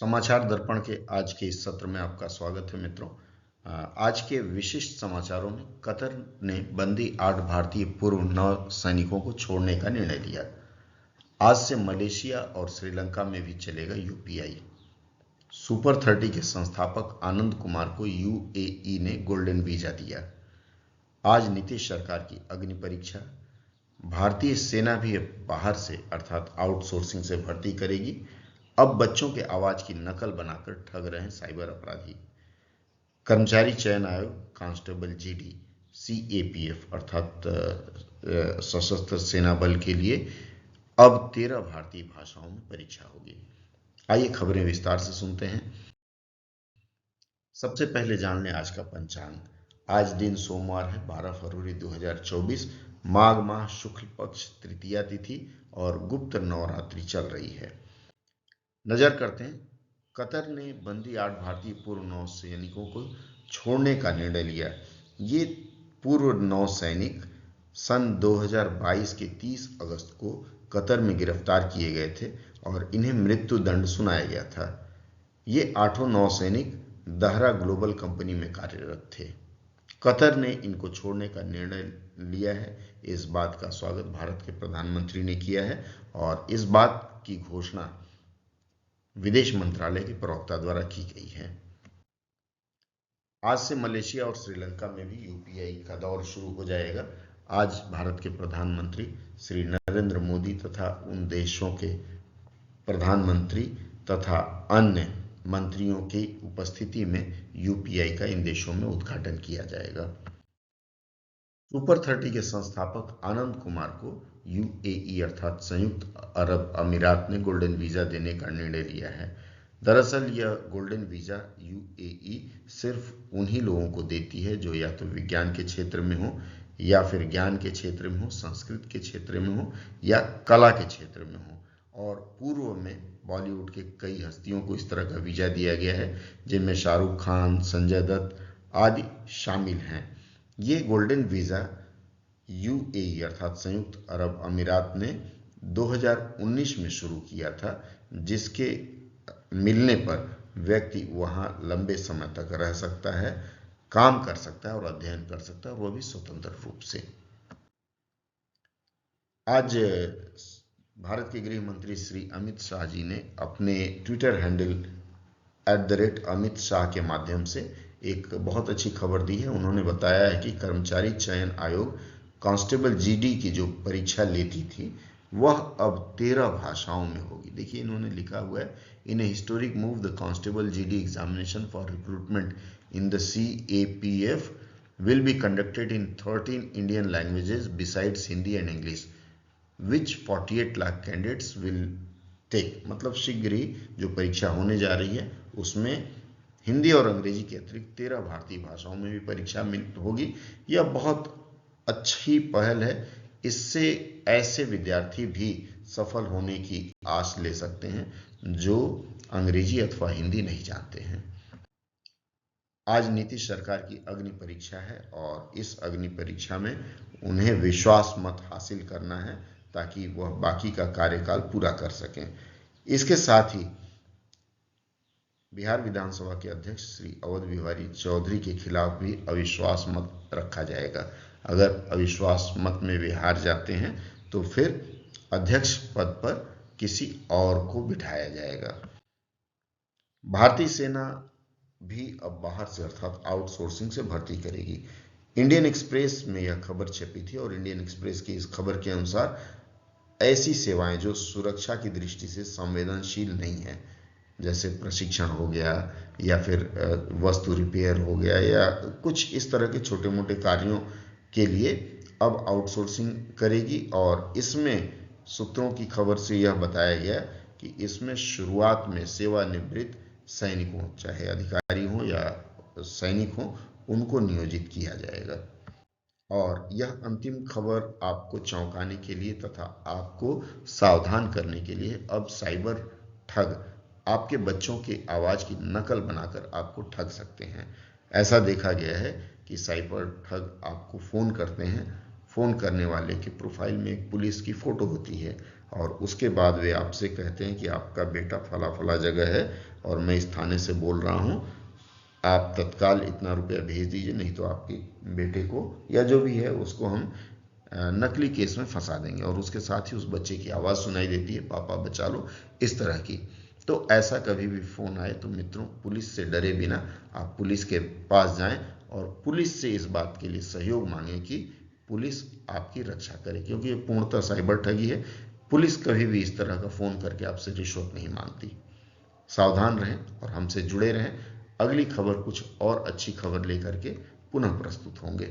समाचार दर्पण के आज के इस सत्र में आपका स्वागत है मित्रों। आज के विशिष्ट समाचारों में कतर ने बंदी 8 भारतीय पूर्व नौ सैनिकों को छोड़ने का निर्णय लिया। आज से मलेशिया और श्रीलंका में भी चलेगा यूपीआई। सुपर 30 के संस्थापक आनंद कुमार को यूएई ने गोल्डन वीजा दिया। आज नीतीश सरकार की अग्नि परीक्षा। भारतीय सेना भी अब बाहर से अर्थात आउटसोर्सिंग से भर्ती करेगी। अब बच्चों के आवाज की नकल बनाकर ठग रहे हैं साइबर अपराधी। कर्मचारी चयन आयोग कांस्टेबल जीडी सीएपीएफ अर्थात सशस्त्र सेना बल के लिए अब 13 भारतीय भाषाओं में परीक्षा होगी। आइए खबरें विस्तार से सुनते हैं। सबसे पहले जान लें आज का पंचांग। आज दिन सोमवार है, 12 फरवरी 2024। माघ माह शुक्ल पक्ष तृतीया तिथि और गुप्त नवरात्रि चल रही है। नजर करते हैं, कतर ने बंदी 8 भारतीय पूर्व नौ सैनिकों को छोड़ने का निर्णय लिया। ये पूर्व नौ सैनिक सन 2022 के 30 अगस्त को कतर में गिरफ्तार किए गए थे और इन्हें मृत्यु दंड सुनाया गया था। ये 8 नौ सैनिक दहरा ग्लोबल कंपनी में कार्यरत थे। कतर ने इनको छोड़ने का निर्णय लिया है। इस बात का स्वागत भारत के प्रधानमंत्री ने किया है और इस बात की घोषणा विदेश मंत्रालय के प्रवक्ता द्वारा की गई है। आज से मलेशिया और श्रीलंका में भी यूपीआई का दौर शुरू हो जाएगा। आज भारत के प्रधानमंत्री श्री नरेंद्र मोदी तथा उन देशों के प्रधानमंत्री तथा अन्य मंत्रियों की उपस्थिति में यूपीआई का इन देशों में उद्घाटन किया जाएगा। सुपर 30 के संस्थापक आनंद कुमार को यूएई अर्थात संयुक्त अरब अमीरात ने गोल्डन वीजा देने का निर्णय लिया है। दरअसल यह गोल्डन वीजा यूएई सिर्फ उन्हीं लोगों को देती है जो या तो विज्ञान के क्षेत्र में हो या फिर ज्ञान के क्षेत्र में हो, संस्कृत के क्षेत्र में हो या कला के क्षेत्र में हो। और पूर्व में बॉलीवुड के कई हस्तियों को इस तरह का वीजा दिया गया है, जिनमें शाहरुख खान, संजय दत्त आदि शामिल हैं। ये गोल्डन वीजा यूएई अर्थात संयुक्त अरब अमीरात ने 2019 में शुरू किया था, जिसके मिलने पर व्यक्ति वहां लंबे समय तक रह सकता है, काम कर सकता है और अध्ययन कर सकता है, वो भी स्वतंत्र रूप से। आज भारत के गृह मंत्री श्री अमित शाह जी ने अपने ट्विटर हैंडल @अमित शाह के माध्यम से एक बहुत अच्छी खबर दी है। उन्होंने बताया है कि कर्मचारी चयन आयोग कांस्टेबल जीडी की जो परीक्षा लेती थी वह अब 13 भाषाओं में होगी। देखिए, इन्होंने लिखा हुआ है, in a historic move the constable GD examination for recruitment in the CAPF will be conducted in 13 Indian languages besides Hindi and English which 48 lakh candidates will take. मतलब शीघ्र ही जो परीक्षा होने जा रही है उसमें हिंदी और अंग्रेजी के अतिरिक्त 13 भारतीय भाषाओं में भी परीक्षा होगी। यह बहुत अच्छी पहल है। इससे ऐसे विद्यार्थी भी सफल होने की आस ले सकते हैं जो अंग्रेजी अथवा हिंदी नहीं जानते हैं। आज नीतीश सरकार की अग्नि परीक्षा है और इस अग्नि परीक्षा में उन्हें विश्वास मत हासिल करना है ताकि वह बाकी का कार्यकाल पूरा कर सकें। इसके साथ ही बिहार विधानसभा के अध्यक्ष श्री अवध बिहारी चौधरी के खिलाफ भी अविश्वास मत रखा जाएगा। अगर अविश्वास मत में वे हार जाते हैं तो फिर अध्यक्ष पद पर किसी और को बिठाया जाएगा। भारतीय सेना भी अब बाहर से अर्थात आउटसोर्सिंग से भर्ती करेगी। इंडियन एक्सप्रेस में यह खबर छपी थी और इंडियन एक्सप्रेस की इस खबर के अनुसार ऐसी सेवाएं जो सुरक्षा की दृष्टि से संवेदनशील नहीं है, जैसे प्रशिक्षण हो गया या फिर वस्तु रिपेयर हो गया या कुछ इस तरह के छोटे मोटे कार्यों के लिए अब आउटसोर्सिंग करेगी। और इसमें सूत्रों की खबर से यह बताया गया कि इसमें शुरुआत में सेवानिवृत्त सैनिकों, चाहे अधिकारी हो या सैनिक हो, उनको नियोजित किया जाएगा। और यह अंतिम खबर आपको चौंकाने के लिए तथा आपको सावधान करने के लिए, अब साइबर ठग आपके बच्चों की आवाज की नकल बनाकर आपको ठग सकते हैं। ऐसा देखा गया है कि साइबर ठग आपको फोन करते हैं। फोन करने वाले के प्रोफाइल में एक पुलिस की फोटो होती है। और उसके बाद वे आपसे कहते हैं कि आपका बेटा फला फला जगह है और मैं इस थाने से बोल रहा हूँ, आप तत्काल इतना रुपया भेज दीजिए, नहीं तो आपके बेटे को या जो भी है उसको हम नकली केस में फंसा देंगे। और उसके साथ ही उस बच्चे की आवाज़ सुनाई देती है, पापा बचा लो, इस तरह की। तो ऐसा कभी भी फ़ोन आए तो मित्रों, पुलिस से डरे बिना आप पुलिस के पास जाएं और पुलिस से इस बात के लिए सहयोग मांगें कि पुलिस आपकी रक्षा करे, क्योंकि ये पूर्णतः साइबर ठगी है। पुलिस कभी भी इस तरह का फ़ोन करके आपसे रिश्वत नहीं मांगती। सावधान रहें और हमसे जुड़े रहें। अगली खबर कुछ और अच्छी खबर लेकर के पुनः प्रस्तुत होंगे।